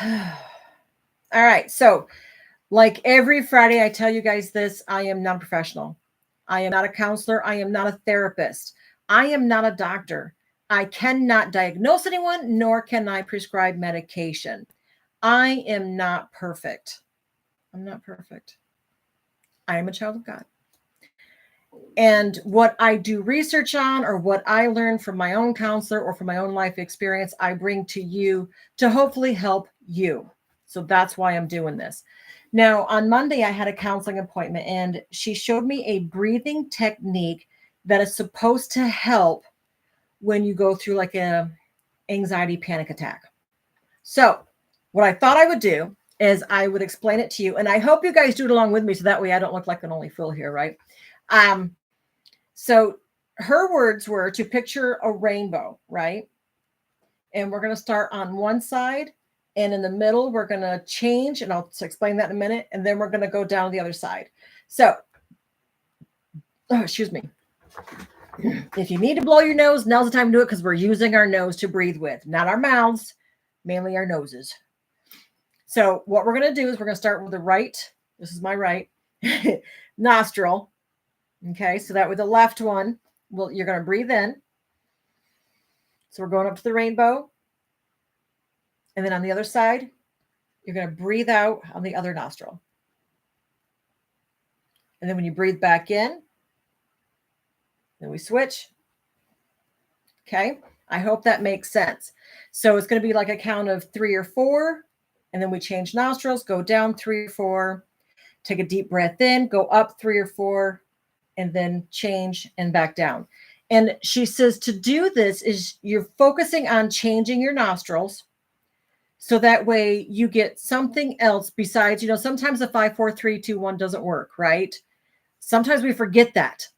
All right. So, like every Friday, I tell you guys this: I am not a professional. I am not a counselor. I am not a therapist. I am not a doctor. I cannot diagnose anyone, nor can I prescribe medication. I am not perfect. I'm not perfect. I am a child of God. And what I do research on, or what I learn from my own counselor or from my own life experience, I bring to you to hopefully help you. So that's why I'm doing this. Now, on Monday, I had a counseling appointment, and she showed me a breathing technique that is supposed to help when you go through like a anxiety panic attack. So, what I thought I would do is I would explain it to you, and I hope you guys do it along with me, so that way I don't look like an only fool here, right? Um, so her words were to picture a rainbow, right? And we're going to start on one side, and in the middle, we're going to change, and I'll explain that in a minute. And then we're going to go down the other side. So, oh, excuse me. If you need to blow your nose, now's the time to do it, because we're using our nose to breathe with, not our mouths, mainly our noses. So, what we're going to do is we're going to start with the right. This is my right nostril. Okay. So that with the left one, well, you're going to breathe in. So we're going up to the rainbow. And then on the other side, you're going to breathe out on the other nostril. And then when you breathe back in, then we switch. Okay. I hope that makes sense. So it's going to be like a count of 3 or 4. And then we change nostrils, go down 3 or 4, take a deep breath in, go up 3 or 4, and then change and back down. And she says to do this is you're focusing on changing your nostrils. So that way you get something else besides, sometimes the 5, 4, 3, 2, 1 doesn't work, right? Sometimes we forget that.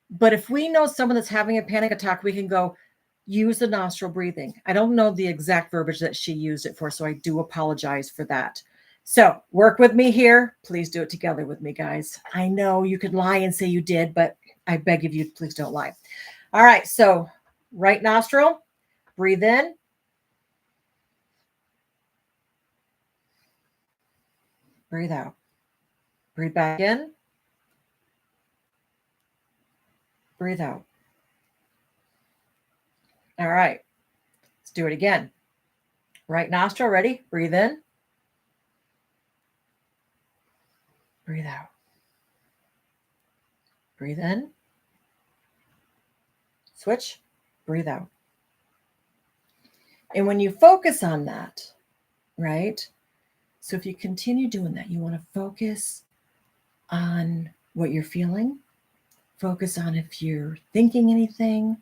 But if we know someone that's having a panic attack, we can go use the nostril breathing. I don't know the exact verbiage that she used it for, so I do apologize for that. So work with me here. Please do it together with me, guys. I know you could lie and say you did, but I beg of you, please don't lie. All right. So right nostril, breathe in. Breathe out. Breathe back in. Breathe out. All right. Let's do it again. Right nostril, ready? Breathe in. Breathe out. Breathe in. Switch. Breathe out. And when you focus on that, right? So if you continue doing that, you want to focus on what you're feeling. Focus on if you're thinking anything.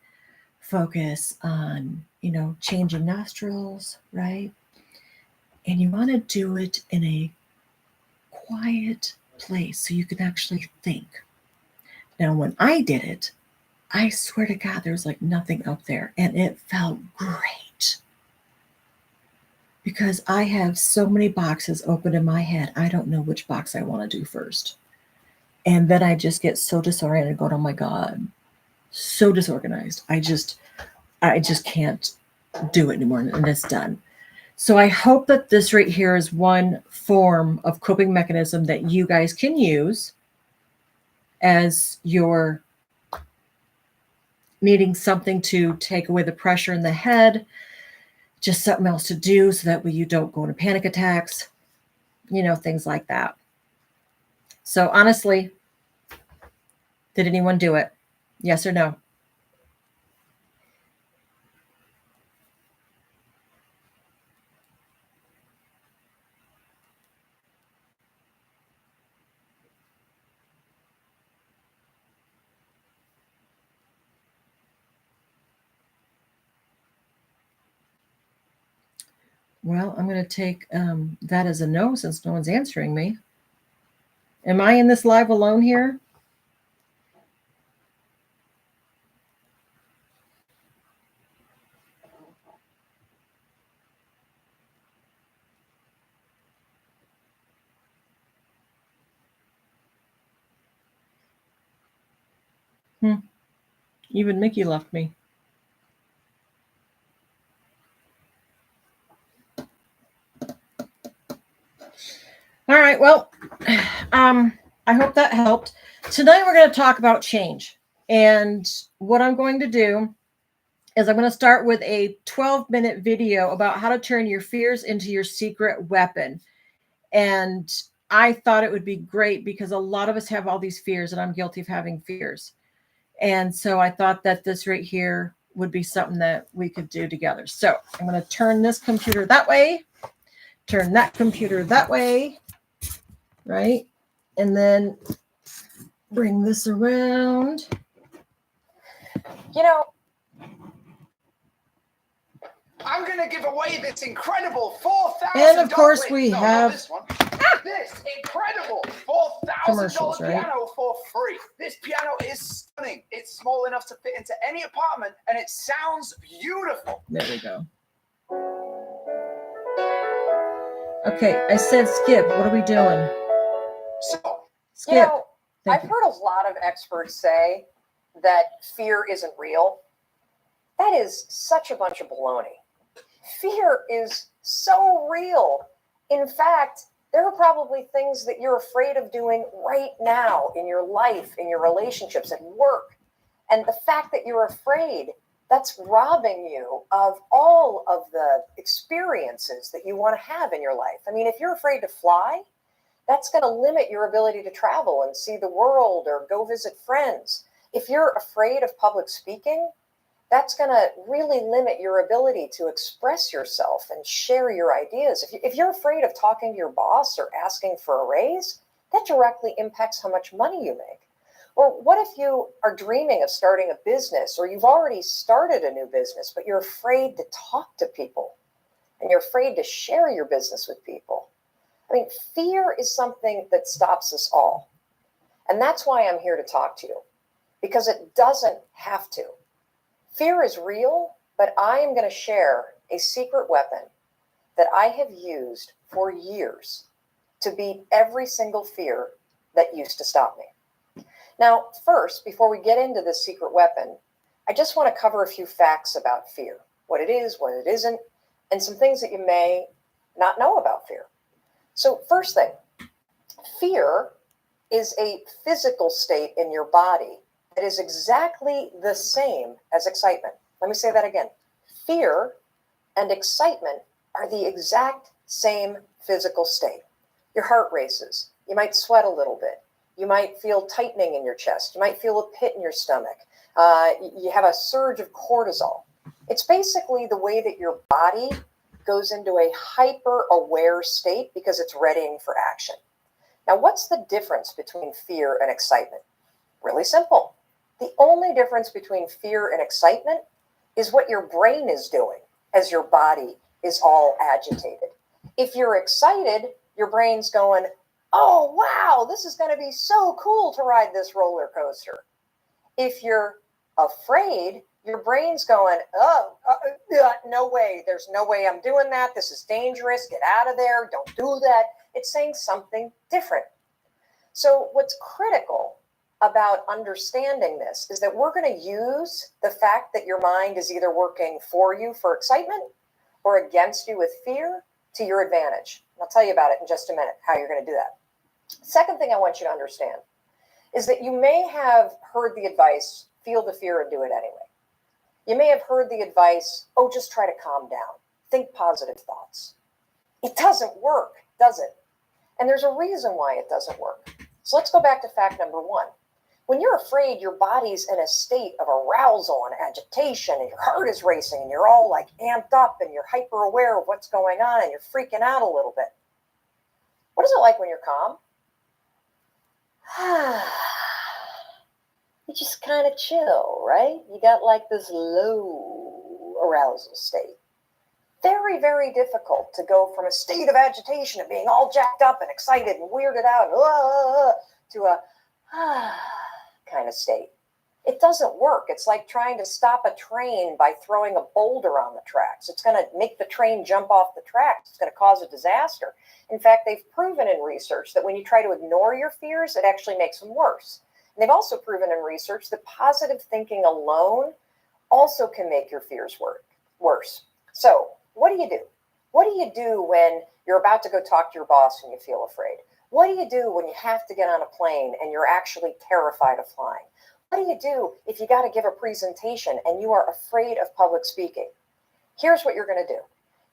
Focus on, changing nostrils, right? And you want to do it in a quiet place so you can actually think. Now, when I did it, I swear to God, there was like nothing up there, and it felt great. Because I have so many boxes open in my head, I don't know which box I want to do first. And then I just get so disoriented, going, oh my God, so disorganized. I just can't do it anymore, and it's done. So I hope that this right here is one form of coping mechanism that you guys can use as you're needing something to take away the pressure in the head, just something else to do so that way you don't go into panic attacks, things like that. So honestly, did anyone do it? Yes or no? Well, I'm going to take that as a no since no one's answering me. Am I in this live alone here? Even Mickey left me. All right. Well, I hope that helped. Tonight we're going to talk about change. And what I'm going to do is I'm going to start with a 12-minute video about how to turn your fears into your secret weapon. And I thought it would be great because a lot of us have all these fears, and I'm guilty of having fears. And so I thought that this right here would be something that we could do together. So I'm going to turn this computer that way, turn that computer that way, right? And then bring this around. You know, I'm going to give away this incredible $4,000. And of course we have this one. This incredible $4,000 commercials, right? piano for free. This piano is stunning. It's small enough to fit into any apartment, and it sounds beautiful. There we go. Okay, I said skip. What are we doing? So, Skip. you know, Thank I've you. heard a lot of experts say that fear isn't real. That is such a bunch of baloney. Fear is so real. In fact, there are probably things that you're afraid of doing right now in your life, in your relationships, at work. And the fact that you're afraid, that's robbing you of all of the experiences that you want to have in your life. I mean, if you're afraid to fly, that's going to limit your ability to travel and see the world or go visit friends. If you're afraid of public speaking, that's going to really limit your ability to express yourself and share your ideas. If you're afraid of talking to your boss or asking for a raise, that directly impacts how much money you make. Or what if you are dreaming of starting a business, or you've already started a new business, but you're afraid to talk to people and you're afraid to share your business with people? I mean, fear is something that stops us all. And that's why I'm here to talk to you, because it doesn't have to. Fear is real, but I am going to share a secret weapon that I have used for years to beat every single fear that used to stop me. Now, first, before we get into this secret weapon, I just want to cover a few facts about fear, what it is, what it isn't, and some things that you may not know about fear. So first thing, fear is a physical state in your body that is exactly the same as excitement. Let me say that again. Fear and excitement are the exact same physical state. Your heart races. You might sweat a little bit. You might feel tightening in your chest. You might feel a pit in your stomach. You have a surge of cortisol. It's basically the way that your body goes into a hyper-aware state because it's readying for action. Now, what's the difference between fear and excitement? Really simple. The only difference between fear and excitement is what your brain is doing as your body is all agitated. If you're excited, your brain's going, oh, wow, this is going to be so cool to ride this roller coaster. If you're afraid, your brain's going, no way. There's no way I'm doing that. This is dangerous. Get out of there. Don't do that. It's saying something different. So what's critical about understanding this is that we're going to use the fact that your mind is either working for you for excitement or against you with fear to your advantage. I'll tell you about it in just a minute, how you're going to do that. Second thing I want you to understand is that you may have heard the advice, feel the fear and do it anyway. You may have heard the advice, oh, just try to calm down. Think positive thoughts. It doesn't work, does it? And there's a reason why it doesn't work. So let's go back to fact number one. When you're afraid, your body's in a state of arousal and agitation, and your heart is racing, and you're all like amped up, and you're hyper aware of what's going on, and you're freaking out a little bit. What is it like when you're calm? You just kind of chill, right? You got like this low arousal state. Very, very difficult to go from a state of agitation of being all jacked up and excited and weirded out to a kind of state. It doesn't work. It's like trying to stop a train by throwing a boulder on the tracks. It's going to make the train jump off the tracks. It's going to cause a disaster. In fact, they've proven in research that when you try to ignore your fears, it actually makes them worse. And they've also proven in research that positive thinking alone also can make your fears worse. So what do? What do you do when you're about to go talk to your boss and you feel afraid? What do you do when you have to get on a plane and you're actually terrified of flying? What do you do if you got to give a presentation and you are afraid of public speaking? Here's what you're going to do.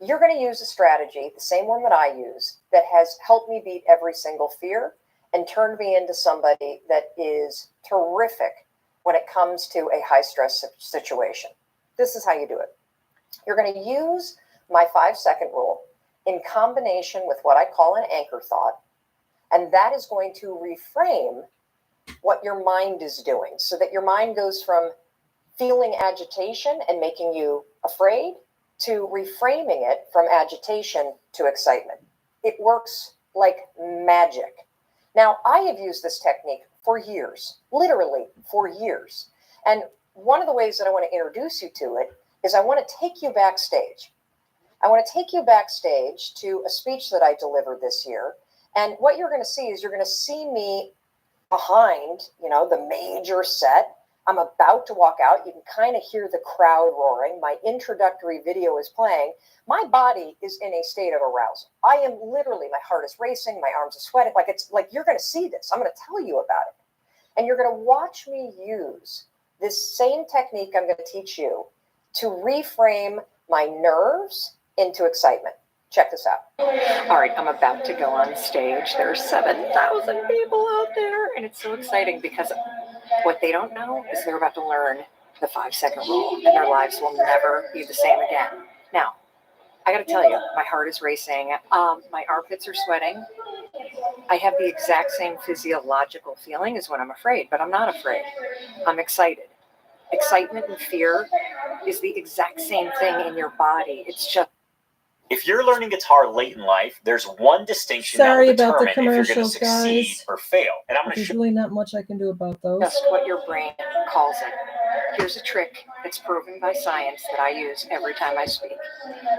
You're going to use a strategy, the same one that I use, that has helped me beat every single fear and turned me into somebody that is terrific when it comes to a high stress situation. This is how you do it. You're going to use my 5-second rule in combination with what I call an anchor thought, and that is going to reframe what your mind is doing so that your mind goes from feeling agitation and making you afraid to reframing it from agitation to excitement. It works like magic. Now, I have used this technique for years, literally for years. And one of the ways that I want to introduce you to it is I want to take you backstage. I want to take you backstage to a speech that I delivered this year. And what you're going to see is you're going to see me behind, the major set. I'm about to walk out. You can kind of hear the crowd roaring. My introductory video is playing. My body is in a state of arousal. I am literally, my heart is racing. My arms are sweating. You're going to see this. I'm going to tell you about it. And you're going to watch me use this same technique I'm going to teach you to reframe my nerves into excitement. Check this out. All right, I'm about to go on stage. There are 7,000 people out there, and it's so exciting because what they don't know is they're about to learn the 5-second rule, and their lives will never be the same again. Now, I got to tell you, my heart is racing. My armpits are sweating. I have the exact same physiological feeling as when I'm afraid, but I'm not afraid. I'm excited. Excitement and fear is the exact same thing in your body. It's just. If you're learning guitar late in life, there's one distinction Sorry that will about the determine if you're going to commercials, succeed guys. or fail. And I'm going to There's show really not much I can do about those. Just what your brain calls it. Here's a trick that's proven by science that I use every time I speak.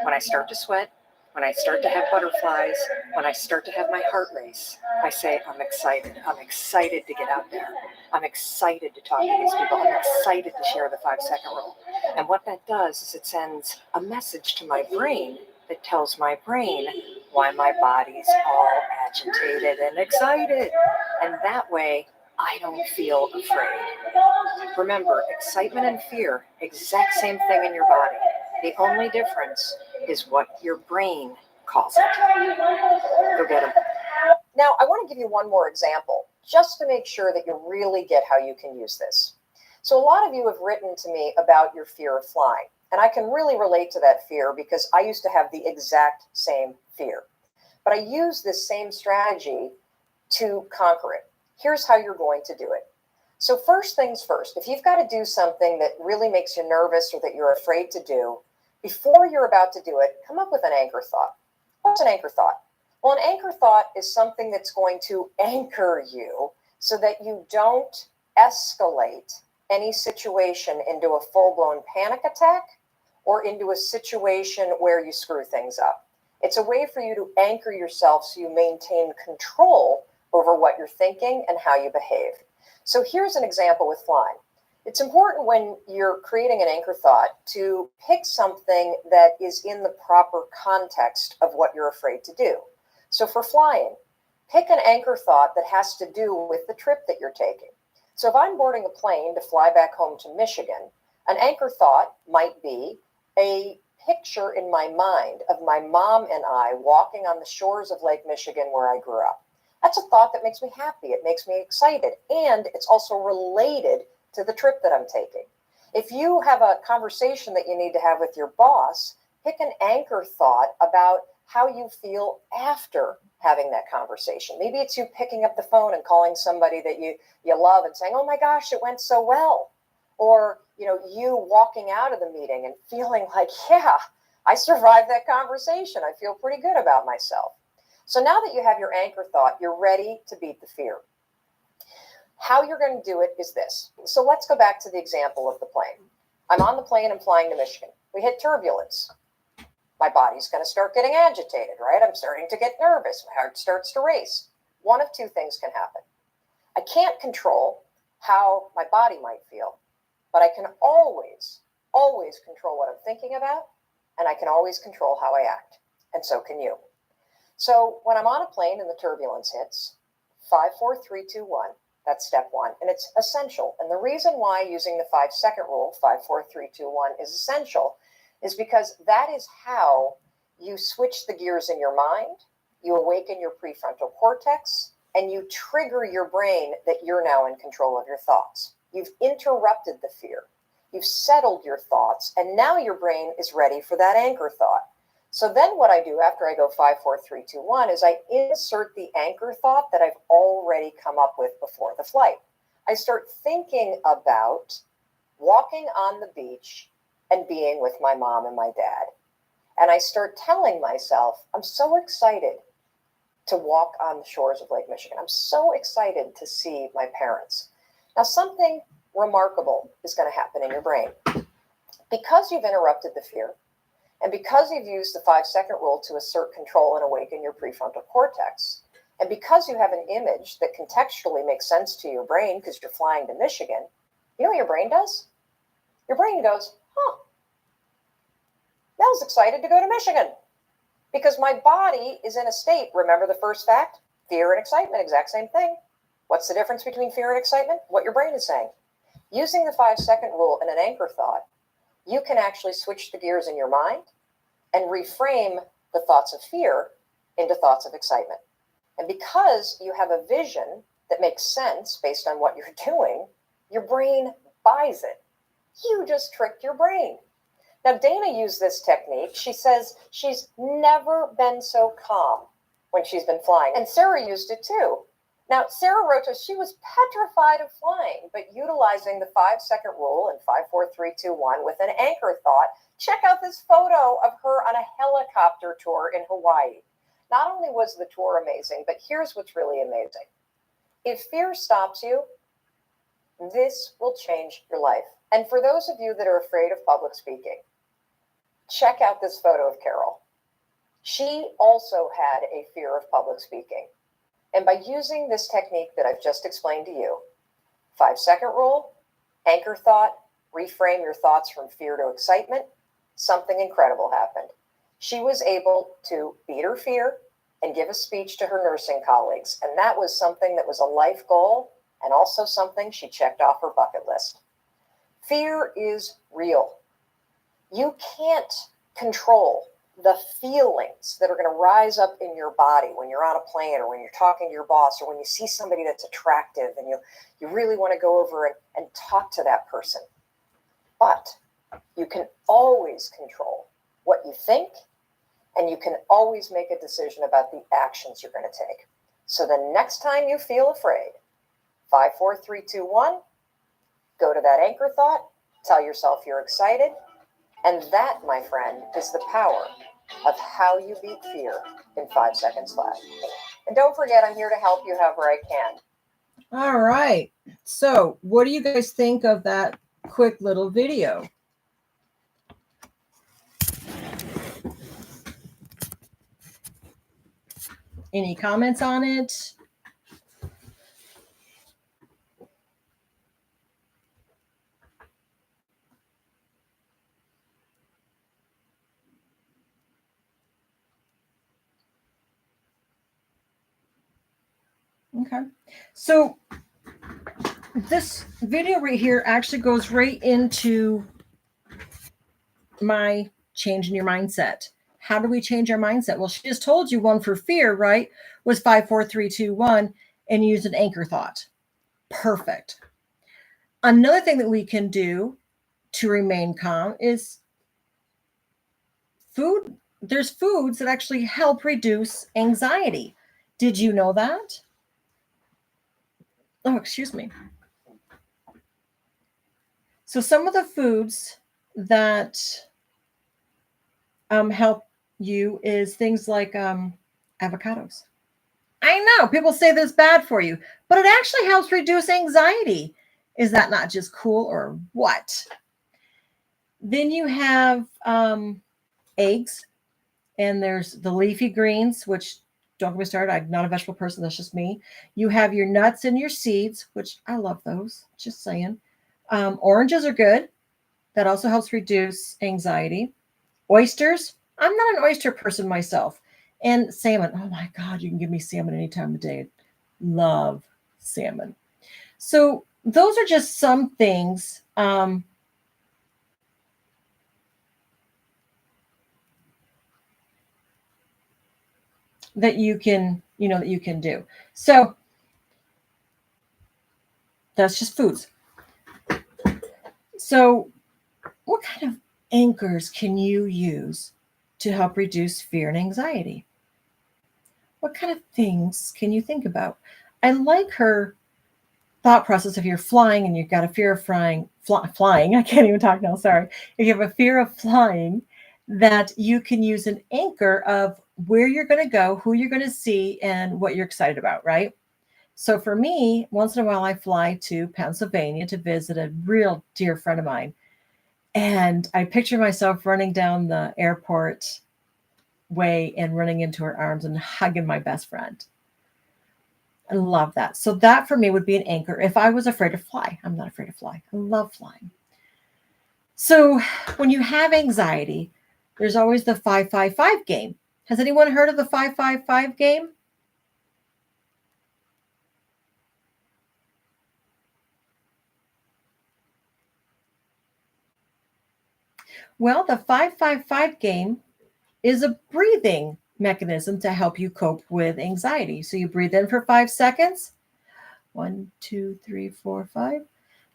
When I start to sweat, when I start to have butterflies, when I start to have my heart race, I say, I'm excited. I'm excited to get out there. I'm excited to talk to these people. I'm excited to share the 5-second rule. And what that does is it sends a message to my brain that tells my brain why my body's all agitated and excited. And that way, I don't feel afraid. Remember, excitement and fear, exact same thing in your body. The only difference is what your brain calls it. Go get them. Now, I want to give you one more example, just to make sure that you really get how you can use this. So a lot of you have written to me about your fear of flying, and I can really relate to that fear because I used to have the exact same fear. But I use this same strategy to conquer it. Here's how you're going to do it. So first things first, if you've got to do something that really makes you nervous or that you're afraid to do, before you're about to do it, come up with an anchor thought. What's an anchor thought? Well, an anchor thought is something that's going to anchor you so that you don't escalate any situation into a full-blown panic attack or into a situation where you screw things up. It's a way for you to anchor yourself so you maintain control over what you're thinking and how you behave. So here's an example with flying. It's important when you're creating an anchor thought to pick something that is in the proper context of what you're afraid to do. So for flying, pick an anchor thought that has to do with the trip that you're taking. So if I'm boarding a plane to fly back home to Michigan, an anchor thought might be a picture in my mind of my mom and I walking on the shores of Lake Michigan where I grew up. That's a thought that makes me happy. It makes me excited. And it's also related to the trip that I'm taking. If you have a conversation that you need to have with your boss, pick an anchor thought about how you feel after having that conversation. Maybe it's you picking up the phone and calling somebody that you love and saying, oh my gosh, it went so well. Or, you walking out of the meeting and feeling like, yeah, I survived that conversation. I feel pretty good about myself. So now that you have your anchor thought, you're ready to beat the fear. How you're going to do it is this. So let's go back to the example of the plane. I'm on the plane and flying to Michigan. We hit turbulence. My body's going to start getting agitated, right? I'm starting to get nervous. My heart starts to race. One of two things can happen. I can't control how my body might feel, but I can always control what I'm thinking about, and I can always control how I act. and so can you. So when I'm on a plane and the turbulence hits, 5, 4, 3, 2, 1, that's step one. And it's essential. And the reason why using the 5-second rule, 5, 4, 3, 2, 1, is essential is because that is how you switch the gears in your mind, you awaken your prefrontal cortex, and you trigger your brain that you're now in control of your thoughts. You've interrupted the fear. You've settled your thoughts, and now your brain is ready for that anchor thought. So then what I do after I go 5, 4, 3, 2, 1 is I insert the anchor thought that I've already come up with before the flight. I start thinking about walking on the beach and being with my mom and my dad. And I start telling myself, I'm so excited to walk on the shores of Lake Michigan. I'm so excited to see my parents. Now, something remarkable is going to happen in your brain. Because you've interrupted the fear, and because you've used the 5-second rule to assert control and awaken your prefrontal cortex, and because you have an image that contextually makes sense to your brain because you're flying to Michigan, you know what your brain does? Your brain goes, Mel's excited to go to Michigan because my body is in a state. Remember the first fact? Fear and excitement, exact same thing. What's the difference between fear and excitement? What your brain is saying. Using the 5-second rule and an anchor thought, you can actually switch the gears in your mind and reframe the thoughts of fear into thoughts of excitement. And because you have a vision that makes sense based on what you're doing, your brain buys it. You just tricked your brain. Now, Dana used this technique. She says she's never been so calm when she's been flying. And Sarah used it too. Now, Sarah wrote to us, she was petrified of flying, but utilizing the 5-second rule and 5, 4, 3, 2, 1 with an anchor thought, check out this photo of her on a helicopter tour in Hawaii. Not only was the tour amazing, but here's what's really amazing. If fear stops you, this will change your life. And for those of you that are afraid of public speaking, check out this photo of Carol. She also had a fear of public speaking. And by using this technique that I've just explained to you, 5-second rule, anchor thought, reframe your thoughts from fear to excitement, something incredible happened. She was able to beat her fear and give a speech to her nursing colleagues. And that was something that was a life goal and also something she checked off her bucket list. Fear is real. You can't control the feelings that are going to rise up in your body when you're on a plane or when you're talking to your boss or when you see somebody that's attractive and you really want to go over and talk to that person. But you can always control what you think, and you can always make a decision about the actions you're going to take. So the next time you feel afraid, 5, 4, 3, 2, 1, go to that anchor thought, tell yourself you're excited, and that, my friend, is the power of how you beat fear in 5 seconds flat. And don't forget, I'm here to help you however I can. All right. So what do you guys think of that quick little video? Any comments on it? Okay. So this video right here actually goes right into my changing your mindset. How do we change our mindset? Well, she just told you one for fear, right? Was 5, 4, 3, 2, 1, and use an anchor thought. Perfect. Another thing that we can do to remain calm is food. There's foods that actually help reduce anxiety. Did you know that? Oh, excuse me. So some of the foods that help you is things like avocados. I know people say that's bad for you, but it actually helps reduce anxiety. Is that not just cool or what? Then you have eggs, and there's the leafy greens, which don't get me started. I'm not a vegetable person. That's just me. You have your nuts and your seeds, which I love those. Just saying. Oranges are good. That also helps reduce anxiety. Oysters, I'm not an oyster person myself. And salmon, oh my God, you can give me salmon any time of day. Love salmon. So those are just some things that you can, that you can do. So that's just foods. So what kind of anchors can you use to help reduce fear and anxiety? What kind of things can you think about? I like her thought process. If you're flying and you've got a fear of flying, I can't even talk now, sorry. If you have a fear of flying, that you can use an anchor of where you're going to go, who you're going to see, and what you're excited about, right? So for me, once in a while, I fly to Pennsylvania to visit a real dear friend of mine. And I picture myself running down the airport way and running into her arms and hugging my best friend. I love that. So that for me would be an anchor if I was afraid to fly. I'm not afraid to fly. I love flying. So when you have anxiety, there's always the 555 game. Has anyone heard of the 555 game? Well, the 555 game is a breathing mechanism to help you cope with anxiety. So you breathe in for 5 seconds. 1, 2, 3, 4, 5.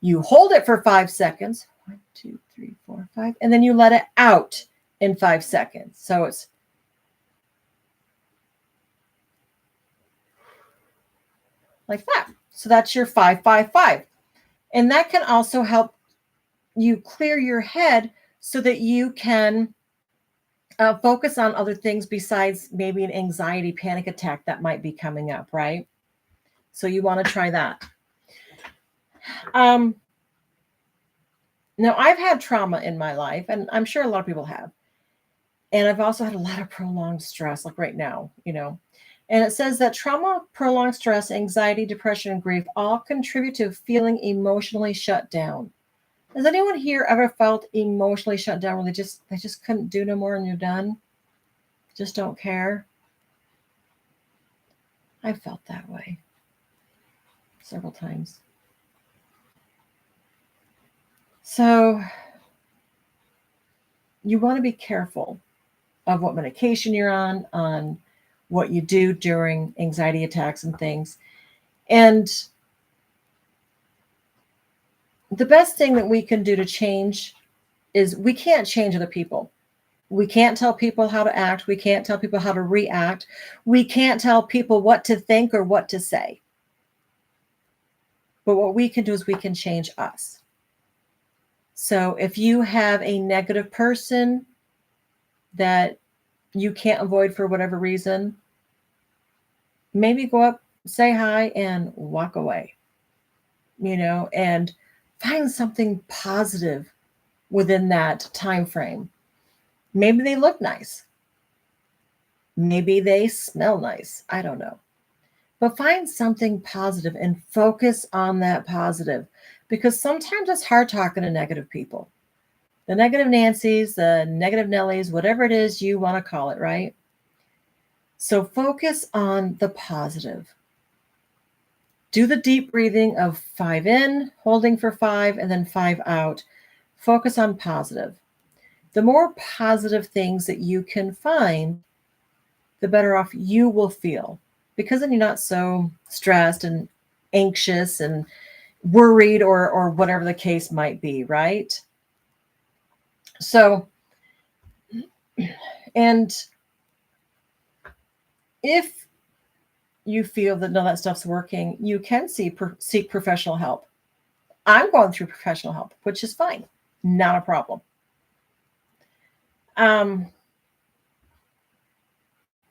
You hold it for 5 seconds. 1, 2, 3, 4, 5. And then you let it out in 5 seconds. So it's like that. So that's your 555. And that can also help you clear your head so that you can focus on other things besides maybe an anxiety panic attack that might be coming up, right? So you want to try that. Um, Now, I've had trauma in my life, and I'm sure a lot of people have. And I've also had a lot of prolonged stress, like right now, And it says that trauma, prolonged stress, anxiety, depression, and grief all contribute to feeling emotionally shut down. Has anyone here ever felt emotionally shut down where they just couldn't do no more and you're done? Just don't care? I felt that way several times. So you want to be careful of what medication you're on what you do during anxiety attacks and things. And the best thing that we can do to change is we can't change other people. We can't tell people how to act. We can't tell people how to react. We can't tell people what to think or what to say. But what we can do is we can change us. So if you have a negative person that you can't avoid for whatever reason, maybe go up, say hi, and walk away, and find something positive within that time frame. Maybe they look nice. Maybe they smell nice. I don't know. But find something positive and focus on that positive because sometimes it's hard talking to negative people. The negative Nancy's, the negative Nellies, whatever it is you want to call it, right? So focus on the positive. Do the deep breathing of 5 in, holding for 5, and then 5 out. Focus on positive. The more positive things that you can find, the better off you will feel because then you're not so stressed and anxious and worried or whatever the case might be, right? So, and if you feel that none of that stuff's working, you can seek professional help. I'm going through professional help, which is fine, not a problem.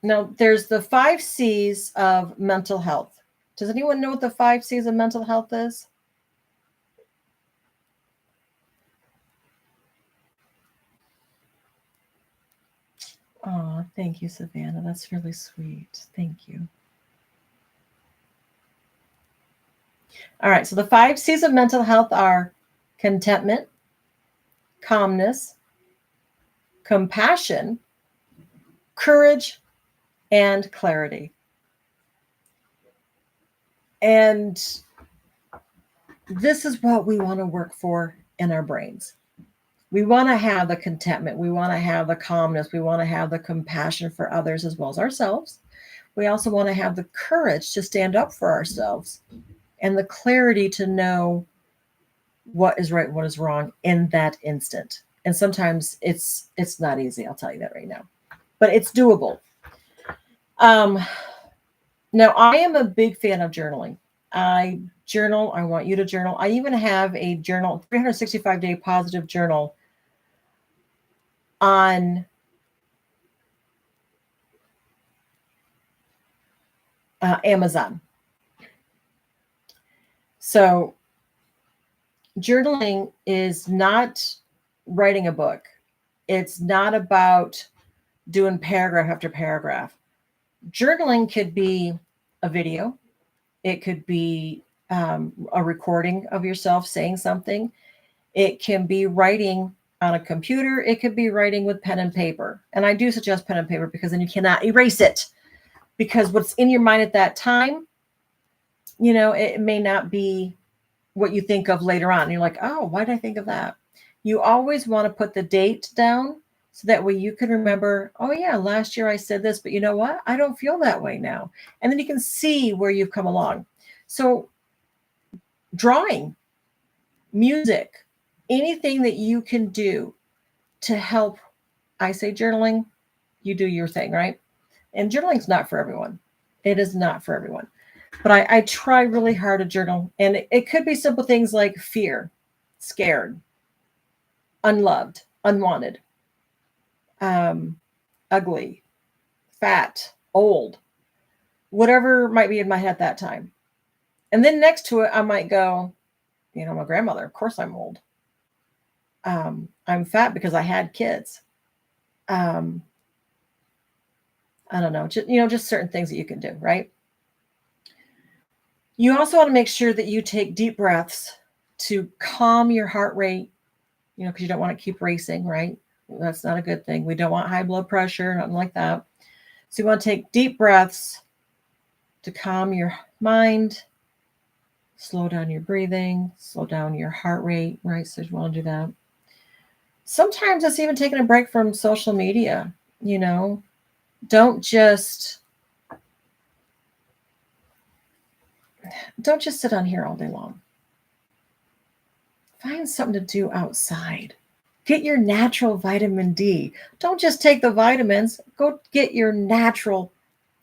Now, there's the 5 C's of mental health. Does anyone know what the 5 C's of mental health is? Oh, thank you, Savannah. That's really sweet. Thank you. All right, so the 5 C's of mental health are contentment, calmness, compassion, courage and clarity. And this is what we want to work for in our brains. We want to have the contentment. We want to have the calmness. We want to have the compassion for others as well as ourselves. We also want to have the courage to stand up for ourselves and the clarity to know what is right, what is wrong in that instant. And sometimes it's not easy, I'll tell you that right now. But it's doable. Now, I am a big fan of journaling. I journal. I want you to journal. I even have a journal, 365-day positive journal on Amazon. So journaling is not writing a book. It's not about doing paragraph after paragraph. Journaling could be a video. It could be a recording of yourself saying something. It can be writing on a computer. It could be writing with pen and paper. And I do suggest pen and paper because then you cannot erase it. Because what's in your mind at that time, it may not be what you think of later on. And you're like, oh, why did I think of that? You always want to put the date down so that way you can remember, oh yeah, last year I said this, but you know what? I don't feel that way now. And then you can see where you've come along. So drawing, music, anything that you can do to help. I say journaling, you do your thing, right? And journaling's not for everyone. It is not for everyone. But I try really hard to journal. And it could be simple things like fear, scared, unloved, unwanted, ugly, fat, old, whatever might be in my head at that time. And then next to it, I might go, my grandmother, of course I'm old. I'm fat because I had kids. I don't know, just certain things that you can do, right? You also want to make sure that you take deep breaths to calm your heart rate, because you don't want to keep racing, right? That's not a good thing. We don't want high blood pressure, nothing like that. So you want to take deep breaths to calm your mind, slow down your breathing, slow down your heart rate, right? So you want to do that. Sometimes it's even taking a break from social media, Don't just sit on here all day long. Find something to do outside. Get your natural vitamin D. Don't just take the vitamins. Go get your natural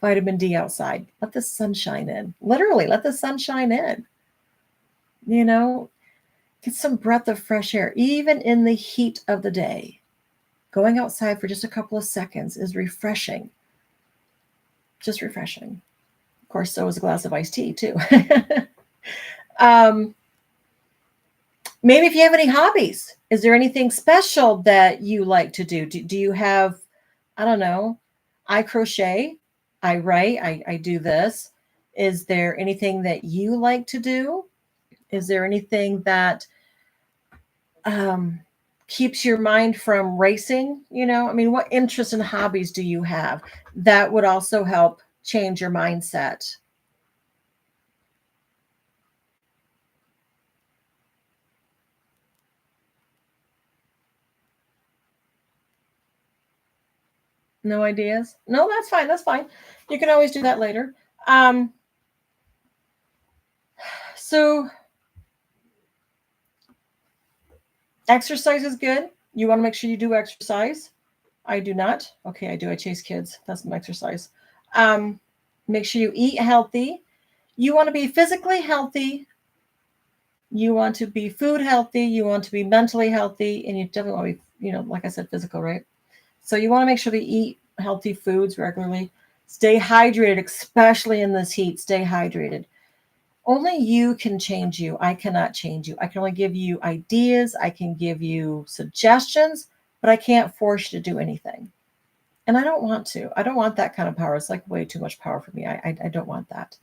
vitamin D outside. Let the sun shine in. Literally, let the sun shine in. Get some breath of fresh air, even in the heat of the day. Going outside for just a couple of seconds is refreshing. Just refreshing. Of course, so is a glass of iced tea, too. Maybe if you have any hobbies, is there anything special that you like to do? Do you have, I don't know, I crochet, I write, I do this. Is there anything that you like to do? Is there anything that keeps your mind from racing? What interests and hobbies do you have that would also help change your mindset? No ideas? No, that's fine. That's fine. You can always do that later. So exercise is good. You want to make sure you do exercise. I do not. Okay, I do. I chase kids. That's my exercise. Make sure you eat healthy. You want to be physically healthy. You want to be food healthy. You want to be mentally healthy. And you definitely want to be, like I said, physical, right? So you want to make sure to eat healthy foods regularly. Stay hydrated, especially in this heat. Stay hydrated. Only you can change you. I cannot change you. I can only give you ideas. I can give you suggestions, but I can't force you to do anything. And I don't want to. I don't want that kind of power. It's like way too much power for me. I don't want that.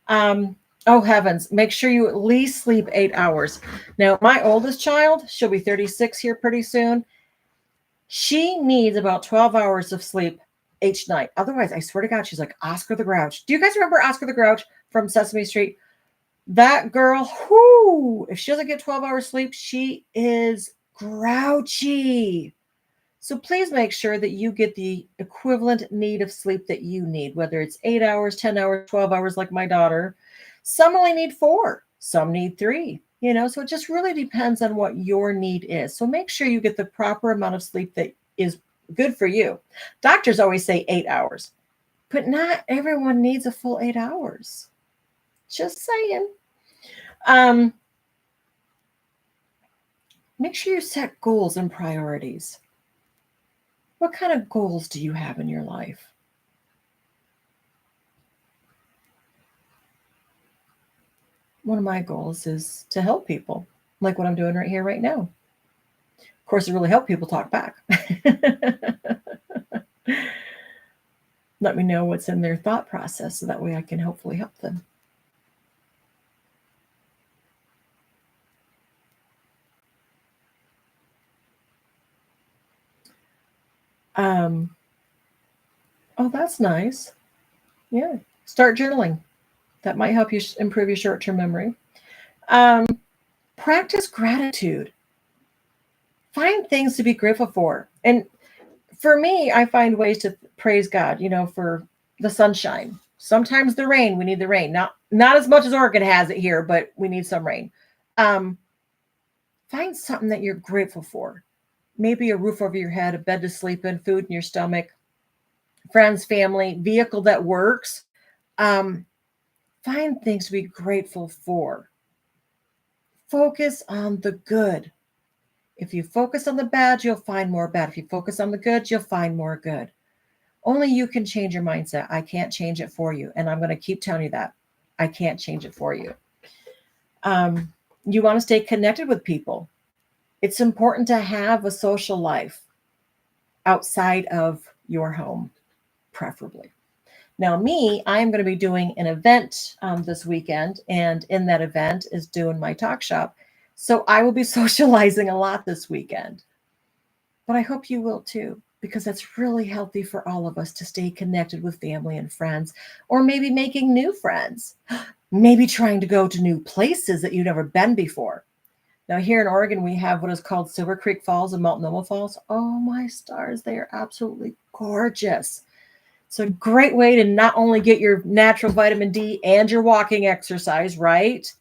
Oh, heavens. Make sure you at least sleep 8 hours. Now, my oldest child, she'll be 36 here pretty soon. She needs about 12 hours of sleep each night. Otherwise, I swear to God, she's like Oscar the Grouch. Do you guys remember Oscar the Grouch from Sesame Street? That girl, whoo, if she doesn't get 12 hours sleep, she is grouchy. So please make sure that you get the equivalent need of sleep that you need, whether it's 8 hours, 10 hours, 12 hours, like my daughter. Some only need 4, some need 3, so it just really depends on what your need is. So make sure you get the proper amount of sleep that is good for you. Doctors always say 8 hours, but not everyone needs a full 8 hours. Just saying. Make sure you set goals and priorities. What kind of goals do you have in your life? One of my goals is to help people, like what I'm doing right here, right now. Of course, it really helps people talk back. Let me know what's in their thought process so that way I can hopefully help them. Oh, that's nice. Yeah. Start journaling. That might help you improve your short-term memory. Practice gratitude. Find things to be grateful for. And for me, I find ways to praise God, for the sunshine. Sometimes the rain, we need the rain. Not as much as Oregon has it here, but we need some rain. Find something that you're grateful for. Maybe a roof over your head, a bed to sleep in, food in your stomach, friends, family, vehicle that works. Find things to be grateful for. Focus on the good. If you focus on the bad, you'll find more bad. If you focus on the good, you'll find more good. Only you can change your mindset. I can't change it for you. And I'm going to keep telling you that. I can't change it for you. You want to stay connected with people. It's important to have a social life outside of your home, preferably. Now, I'm going to be doing an event this weekend, and in that event is doing my talk shop. So I will be socializing a lot this weekend. But I hope you will too, because that's really healthy for all of us to stay connected with family and friends, or maybe making new friends, maybe trying to go to new places that you've never been before. Now, here in Oregon, we have what is called Silver Creek Falls and Multnomah Falls. Oh, my stars, they are absolutely gorgeous. It's a great way to not only get your natural vitamin D and your walking exercise, right?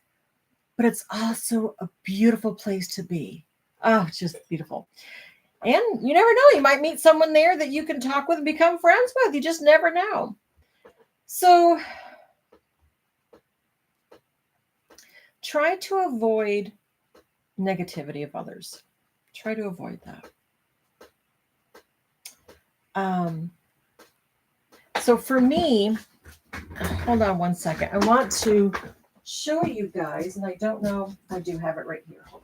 But it's also a beautiful place to be. Oh, it's just beautiful. And you never know, you might meet someone there that you can talk with and become friends with. You just never know. So try to avoid negativity of others. Try to avoid that. So for me, hold on one second. I want to show you guys, and I don't know, I do have it right here. Hold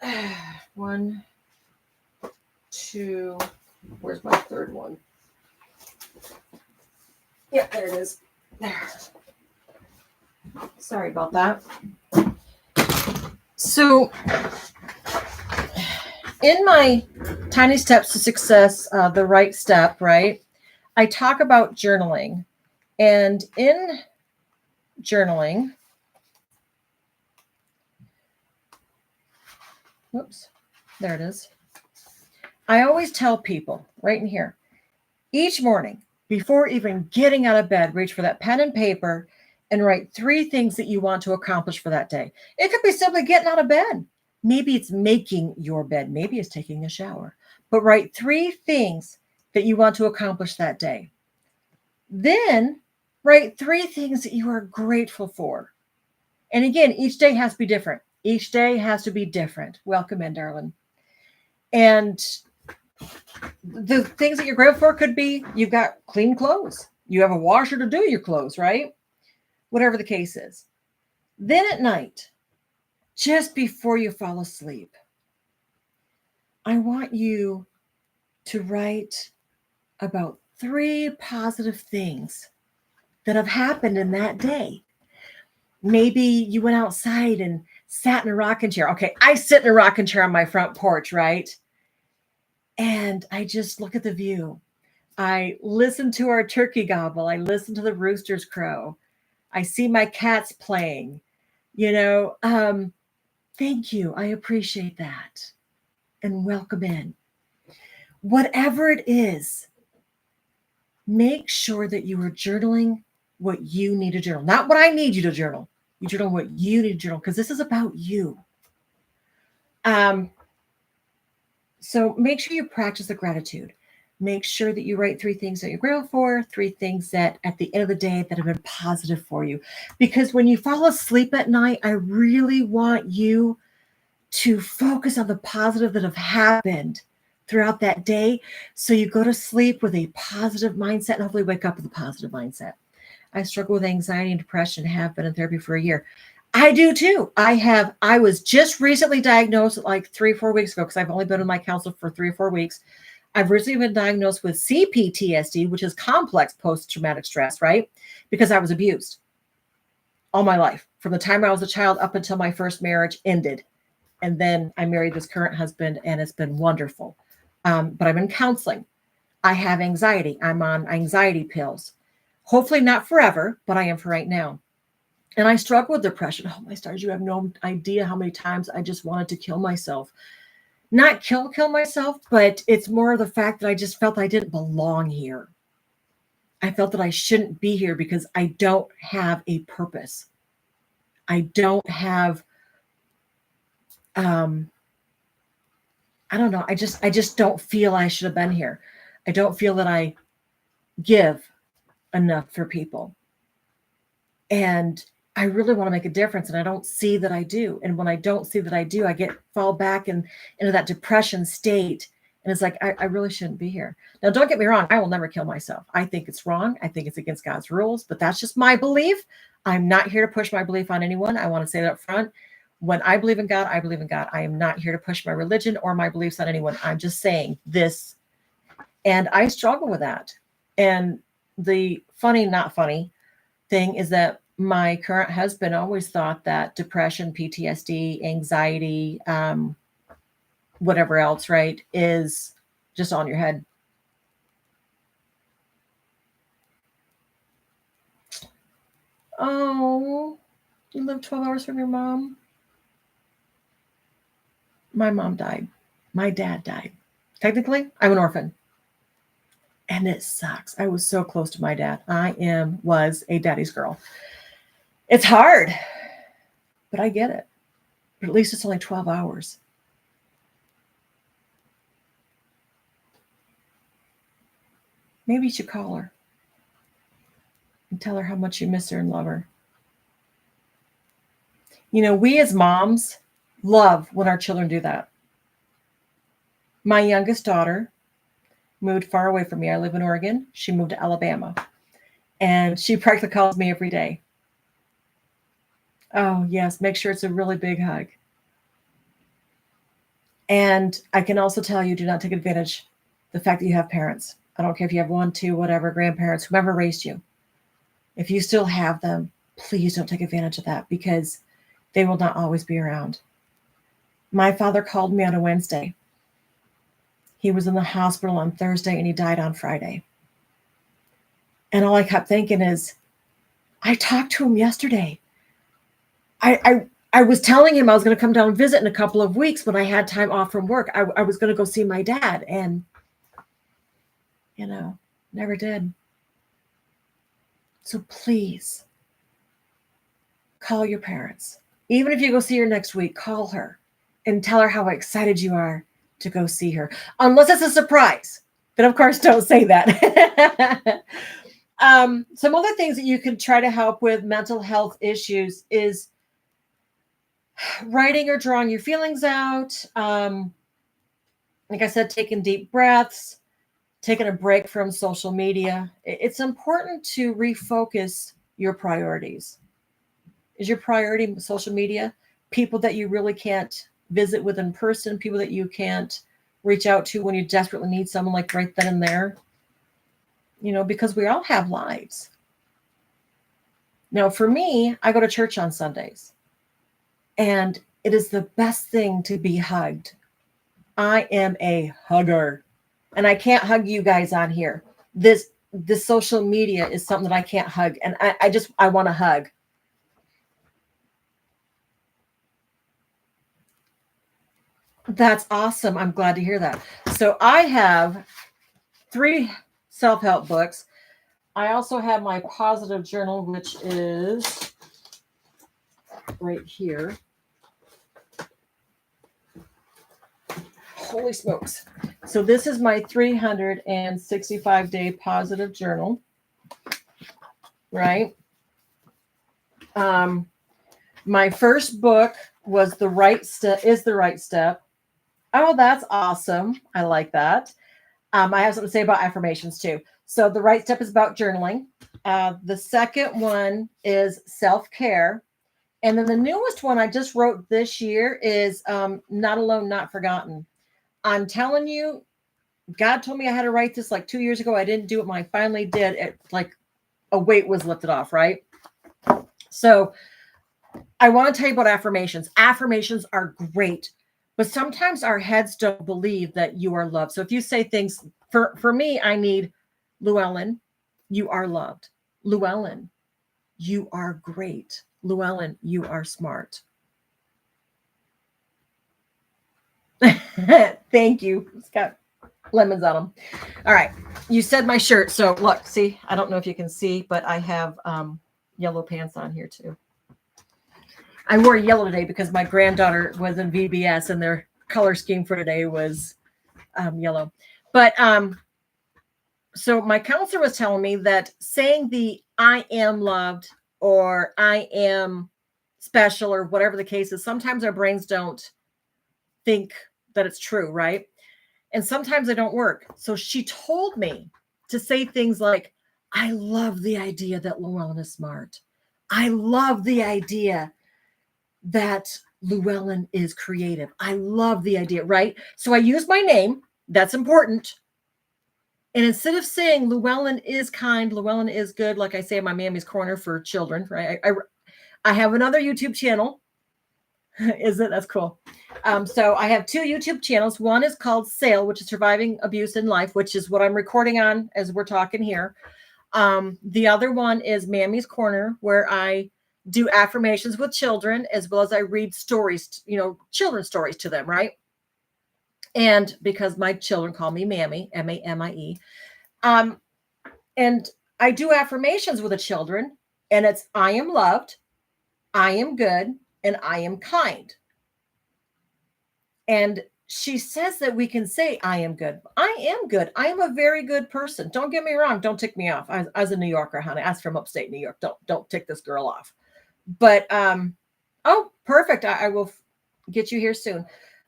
on. 1, 2, where's my third one? Yeah, there it is. There. Sorry about that. So in my Tiny Steps to Success, the right step, right? I talk about journaling. And in journaling, whoops, there it is. I always tell people right in here, each morning, before even getting out of bed, reach for that pen and paper and write 3 things that you want to accomplish for that day. It could be simply getting out of bed. Maybe it's making your bed. Maybe it's taking a shower. But write 3 things that you want to accomplish that day. Then write 3 things that you are grateful for. And again, each day has to be different. Each day has to be different. Welcome in, darling. And the things that you're grateful for could be you've got clean clothes. You have a washer to do your clothes, right? Whatever the case is. Then at night, just before you fall asleep, I want you to write about 3 positive things that have happened in that day. Maybe you went outside and sat in a rocking chair. Okay, I sit in a rocking chair on my front porch, right? And I just look at the view. I listen to our turkey gobble. I listen to the roosters crow. I see my cats playing. You know, thank you. I appreciate that. And welcome in. Whatever it is, make sure that you are journaling what you need to journal, not what I need you to journal. You journal what you need to journal because this is about you. So make sure you practice the gratitude. Make sure that you write 3 things that you're grateful for, 3 things that at the end of the day that have been positive for you. Because when you fall asleep at night, I really want you to focus on the positive that have happened throughout that day. So you go to sleep with a positive mindset and hopefully wake up with a positive mindset. I struggle with anxiety and depression, have been in therapy for a year. I do too. I was just recently diagnosed like 3 or 4 weeks ago because I've only been with my counselor for 3 or 4 weeks. I've recently been diagnosed with CPTSD, which is complex post-traumatic stress, right? Because I was abused all my life from the time I was a child up until my first marriage ended. And then I married this current husband and it's been wonderful. But I'm in counseling. I have anxiety. I'm on anxiety pills. Hopefully not forever, but I am for right now. And I struggle with depression. Oh my stars, you have no idea how many times I just wanted to kill myself. Not kill myself, but it's more of the fact that I just felt I didn't belong here. I felt that I shouldn't be here because I don't have a purpose. I don't have I don't know. I just don't feel I should have been here. I don't feel that I give enough for people. And I really want to make a difference and I don't see that I do. And when I don't see that I do, I fall back into that depression state. And it's like, I really shouldn't be here. Now, don't get me wrong. I will never kill myself. I think it's wrong. I think it's against God's rules, but that's just my belief. I'm not here to push my belief on anyone. I want to say that up front. When I believe in God, I believe in God. I am not here to push my religion or my beliefs on anyone. I'm just saying this. And I struggle with that. And the funny, not funny thing is that my current husband always thought that depression, PTSD, anxiety, whatever else, right, is just on your head. Oh, you live 12 hours from your mom? My mom died. My dad died. Technically, I'm an orphan. And it sucks. I was so close to my dad. Was a daddy's girl. It's hard, but I get it. But at least it's only 12 hours. Maybe you should call her and tell her how much you miss her and love her. You know, we as moms love when our children do that. My youngest daughter moved far away from me. I live in Oregon. She moved to Alabama. And she practically calls me every day. Oh, yes, make sure it's a really big hug. And I can also tell you, do not take advantage of the fact that you have parents. I don't care if you have 1, 2, whatever, grandparents, whoever raised you. If you still have them, please don't take advantage of that because they will not always be around. My father called me on a Wednesday. He was in the hospital on Thursday and he died on Friday. And all I kept thinking is, I talked to him yesterday. I was telling him I was going to come down and visit in a couple of weeks when I had time off from work. I was going to go see my dad and, never did. So please call your parents. Even if you go see her next week, call her and tell her how excited you are to go see her. Unless it's a surprise. But of course, don't say that. Some other things that you can try to help with mental health issues is writing or drawing your feelings out. Like I said, taking deep breaths, taking a break from social media. It's important to refocus your priorities. Is your priority social media? People that you really can't visit with in person, people that you can't reach out to when you desperately need someone like right then and there? Because we all have lives. Now, for me, I go to church on Sundays. And it is the best thing to be hugged. I am a hugger. and I can't hug you guys on here. This social media is something that I can't hug, and I want to hug. That's awesome. I'm glad to hear that. So I have 3 self-help books. I also have my positive journal, which is right here. Holy smokes. So this is my 365-day positive journal, right? My first book was The Right Step is the Right Step. Oh, that's awesome. I like that. I have something to say about affirmations too. So The Right Step is about journaling. The second one is self-care. And then the newest one I just wrote this year is Not Alone, Not Forgotten. I'm telling you, God told me I had to write this like 2 years ago. I didn't do it when I finally did. It like a weight was lifted off, right? So I want to tell you about affirmations. Affirmations are great, but sometimes our heads don't believe that you are loved. So if you say things, for me, I need, Llewellyn, you are loved. Llewellyn, you are great. Llewellyn, you are smart. Thank you. It's got lemons on them. All right. You said my shirt. So look, see, I don't know if you can see, but I have yellow pants on here too. I wore yellow today because my granddaughter was in VBS and their color scheme for today was yellow. But so my counselor was telling me that saying the I am loved or I am special or whatever the case is, sometimes our brains don't think that it's true, right? And sometimes they don't work. So she told me to say things like, I love the idea that Llewellyn is smart. I love the idea that Llewellyn is creative. I love the idea, right? So I use my name. That's important. And instead of saying Llewellyn is kind, Llewellyn is good, like I say in my Mammy's Corner for children, right? I have another YouTube channel. Is it? That's cool. So I have 2 YouTube channels. One is called SAIL, which is Surviving Abuse in Life, which is what I'm recording on as we're talking here. The other one is Mammy's Corner, where I do affirmations with children, as well as I read stories, children's stories to them, right? And because my children call me Mammy, Mamie, and I do affirmations with the children, and it's I am loved, I am good, and I am kind. And she says that we can say, I am good. I am good. I am a very good person. Don't get me wrong. Don't tick me off. As a New Yorker, honey, I'm from upstate New York. Don't tick this girl off. But, oh, perfect. I will get you here soon.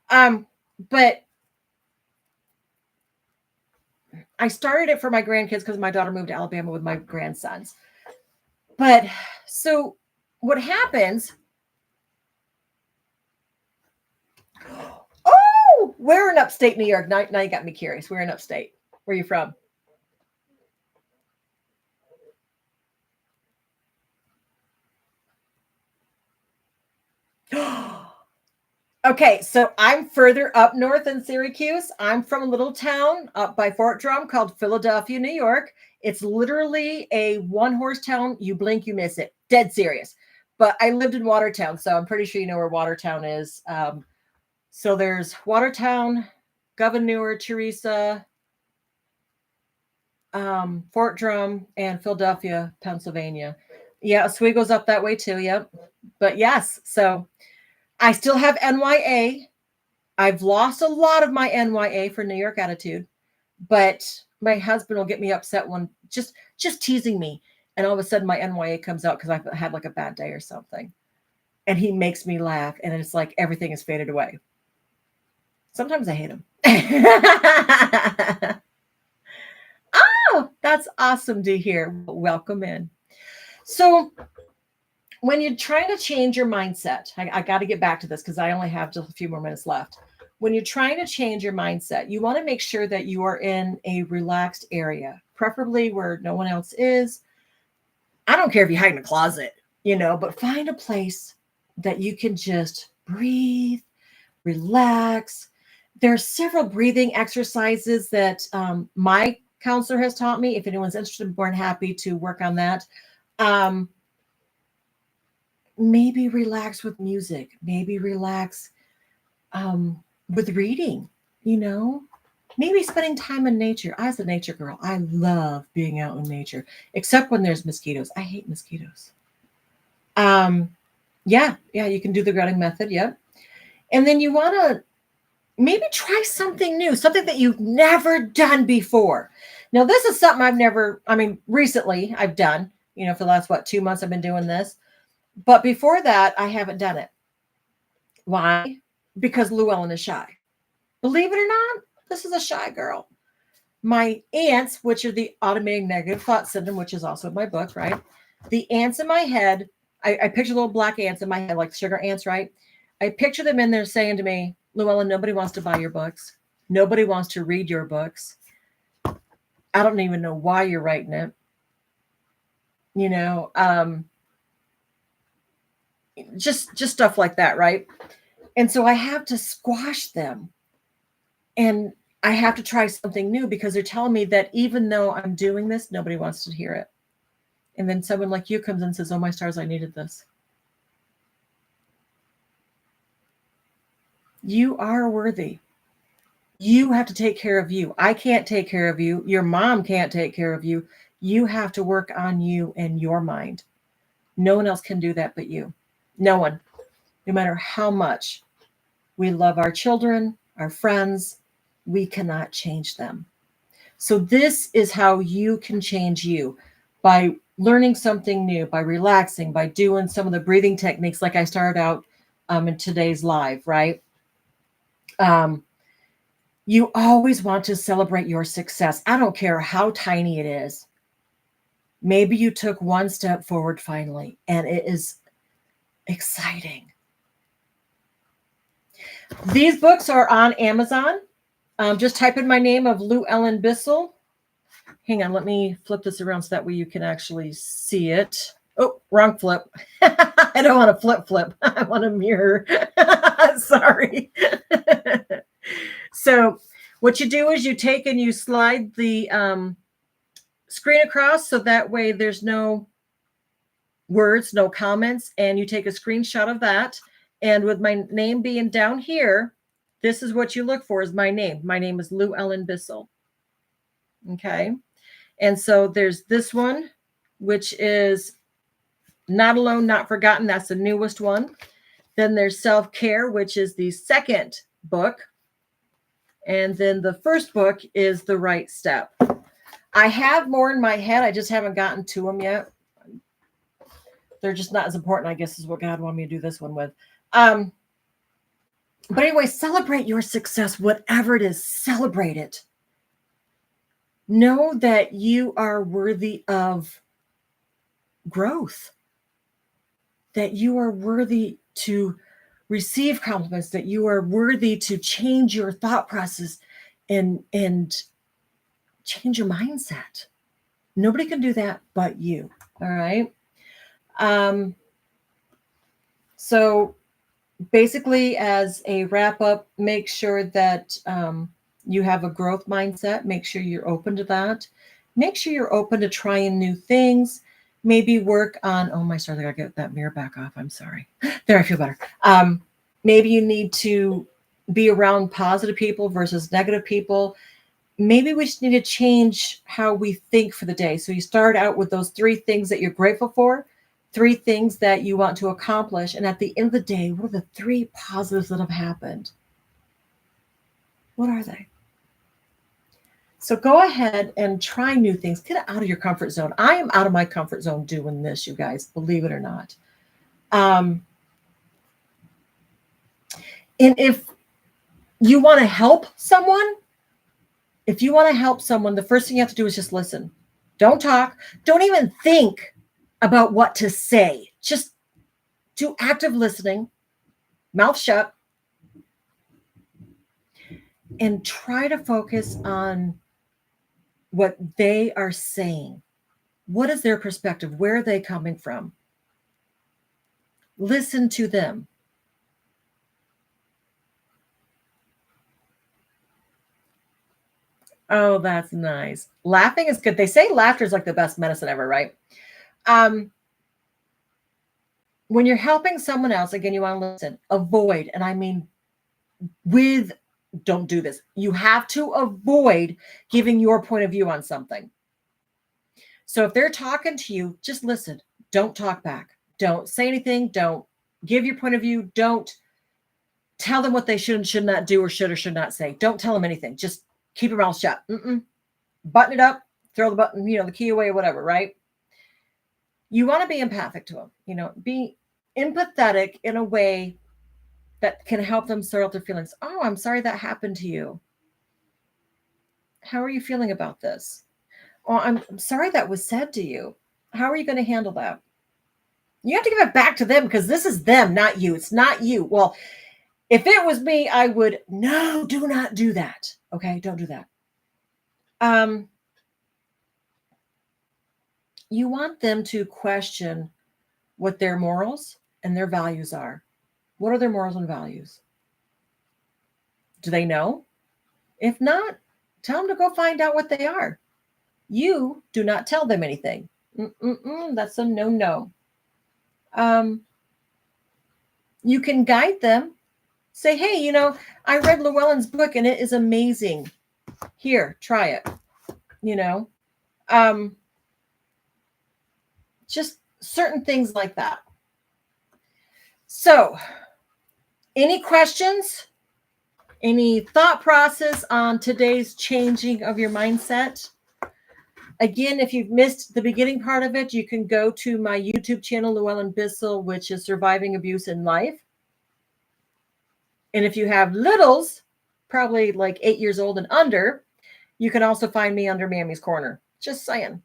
But I started it for my grandkids because my daughter moved to Alabama with my grandsons. But so what happens? Oh, we're in upstate New York. Now you got me curious. We're in upstate. Where are you from? Okay, so I'm further up north in Syracuse. I'm from a little town up by Fort Drum called Philadelphia, New York. It's literally a 1-horse town. You blink, you miss it. Dead serious. But I lived in Watertown, so I'm pretty sure you know where Watertown is. So there's Watertown, Gouverneur Teresa, Fort Drum, and Philadelphia, Pennsylvania. Yeah, Oswego's up that way too. Yep. But yes, so I still have NYA. I've lost a lot of my NYA for New York attitude, but my husband will get me upset when just teasing me, and all of a sudden my NYA comes out because I've had like a bad day or something, and he makes me laugh, and it's like everything has faded away. Sometimes I hate him. Oh, that's awesome to hear. Welcome in. So when you're trying to change your mindset, I got to get back to this because I only have just a few more minutes left. When you're trying to change your mindset, you want to make sure that you are in a relaxed area, preferably where no one else is. I don't care if you hide in a closet, but find a place that you can just breathe, relax, There are several breathing exercises that my counselor has taught me. If anyone's interested, I'm more than happy to work on that. Um, Maybe relax with music. Maybe relax with reading, you know, maybe spending time in nature. I was a nature girl. I love being out in nature, except when there's mosquitoes. I hate mosquitoes. Um, yeah, you can do the gutting method. Yep. And then you want to maybe try something new, something that you've never done before. Now, this is something recently I've done, for the last, 2 months I've been doing this. But before that, I haven't done it. Why? Because Llewellyn is shy. Believe it or not, this is a shy girl. My ants, which are the automating negative thought syndrome, which is also in my book, right? The ants in my head, I picture little black ants in my head, like sugar ants, right? I picture them in there saying to me, Llewellyn, nobody wants to buy your books. Nobody wants to read your books. I don't even know why you're writing it. You know, just stuff like that, right? And so I have to squash them. And I have to try something new because they're telling me that even though I'm doing this, nobody wants to hear it. And then someone like you comes in and says, oh, my stars, I needed this. You are worthy. You have to take care of you. I can't take care of you. Your mom can't take care of you. You have to work on you and your mind. No one else can do that but you. No one. No matter how much we love our children, our friends, we cannot change them. So this is how you can change you, by learning something new, by relaxing, by doing some of the breathing techniques like I started out in today's live, right? Um, you always want to celebrate your success. I don't care how tiny it is. Maybe you took one step forward finally, and it is exciting. These books are on Amazon. Just type in my name of Llewellyn Bissell. Hang on, let me flip this around so that way you can actually see it. Oh, wrong flip. I don't want a flip. I want a mirror. Sorry. So what you do is you take and you slide the screen across so that way there's no words, no comments, and you take a screenshot of that. And with my name being down here, this is what you look for is my name. My name is Llewellyn Bissell. Okay. And so there's this one, which is Not Alone, Not Forgotten. That's the newest one. Then there's Self-Care, which is the second book. And then the first book is The Right Step. I have more in my head. I just haven't gotten to them yet. They're just not as important, I guess, is what God wanted me to do this one with. But anyway, celebrate your success, whatever it is, celebrate it. Know that you are worthy of growth, that you are worthy to receive compliments, that you are worthy to change your thought process and change your mindset. Nobody can do that but you. All right. So basically, as a wrap up, make sure that you have a growth mindset. Make sure you're open to that. Make sure you're open to trying new things. Maybe work on, oh, my stars, I gotta get that mirror back off. I'm sorry. There, I feel better. Maybe you need to be around positive people versus negative people. Maybe we just need to change how we think for the day. So you start out with those 3 things that you're grateful for, 3 things that you want to accomplish. And at the end of the day, what are the 3 positives that have happened? What are they? So go ahead and try new things. Get out of your comfort zone. I am out of my comfort zone doing this, you guys, believe it or not. And if you want to help someone, the first thing you have to do is just listen. Don't talk. Don't even think about what to say. Just do active listening, mouth shut, and try to focus on what they are saying. What is their perspective? Where are they coming from? Listen to them. Oh, that's nice. Laughing is good. They say laughter is like the best medicine ever, right? Um, when you're helping someone else, again, you want to listen, avoid, and I mean with, don't do this. You have to avoid giving your point of view on something. So if they're talking to you, just listen. Don't talk back. Don't say anything. Don't give your point of view. Don't tell them what they should and should not do or should not say. Don't tell them anything. Just keep your mouth shut. Button it up, throw the button, the key away, whatever, right? You want to be empathic to them, be empathetic in a way that can help them sort out their feelings. Oh, I'm sorry that happened to you. How are you feeling about this? Oh, I'm sorry that was said to you. How are you going to handle that? You have to give it back to them because this is them, not you. It's not you. Well, if it was me, I would, no, do not do that. Okay, don't do that. You want them to question what their morals and their values are. What are their morals and values? Do they know? If not, tell them to go find out what they are. You do not tell them anything. That's a no. You can guide them. Say, hey, I read Llewellyn's book and it is amazing. Here, try it. Just certain things like that. So, any questions? Any thought process on today's changing of your mindset? Again, if you've missed the beginning part of it, you can go to my YouTube channel, Llewellyn Bissell, which is Surviving Abuse in Life. And if you have littles, probably like 8 years old and under, you can also find me under Mammy's Corner. Just saying.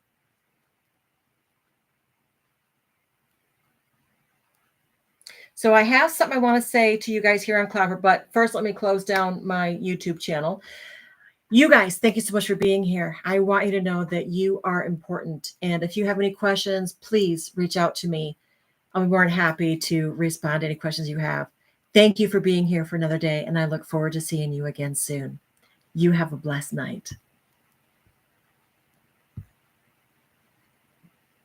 So I have something I want to say to you guys here on Clover, but first let me close down my YouTube channel. You guys, thank you so much for being here. I want you to know that you are important. And if you have any questions, please reach out to me. I'll be more than happy to respond to any questions you have. Thank you for being here for another day, and I look forward to seeing you again soon. You have a blessed night.